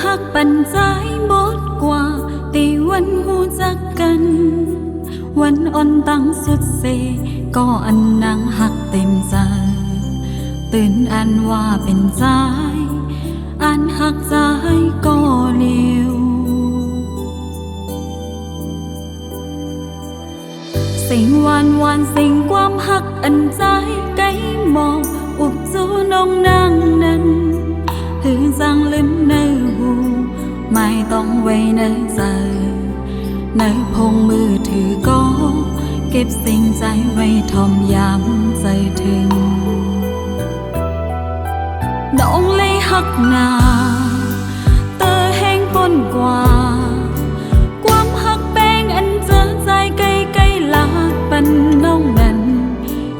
หักปันใจหมดกว่าตีวันหูจักกันวันอ่อนตั้งสุดเซก็อันนางหักเต็มใจตื่นอันว่าเป็นใจอันหักใจก็เลี้ยวสิ่งวันสิ่งความหักอันใจไกลมองอุบจูน้องนางนั้นหือจังลืมในหูไม่ต้องไว้ในใจในพงมือถือก็เก็บสิ่งใจไว้ทอมยามใจถึงน้องเลยหักหนาเตอแห้งปนกว่าความหักแป้งอันเจอใจไกลลาปันน้องนั้น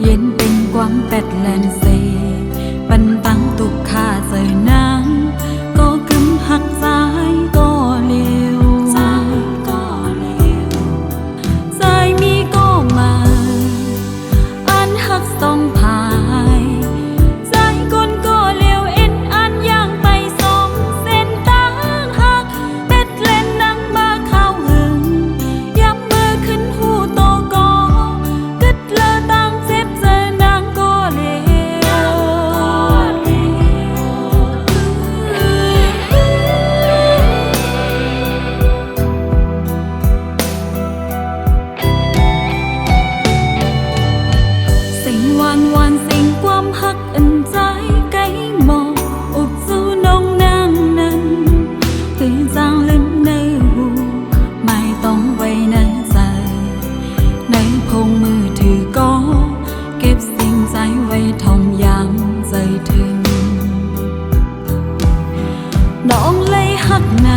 เย็นเป็นความแปดแลนเซปันตั้งตุกค่าเจอนางก็กึมหักใจก็เลี้ยวใจมีก็มาอันหักต้องพายใจคนก็เลี้ยวเอ็นอันย่างไปสองเส้นทางหักเป็ดเล่นนั่งมาเข้าหึงยับมือขึ้นหูโตก็กึดเลอตั้งเจ็บเจอนางก็เลี้ยวสิ่งวันสิ่งความหักอันใจไกลมองอุบจูน้องนางนั้นตื่นจางลืมในหูไม่ต้องไว้ในใจในพงมือถือก็เก็บสิ่งใจไว้ทอมยามใจถึงน้องเลยหักหนา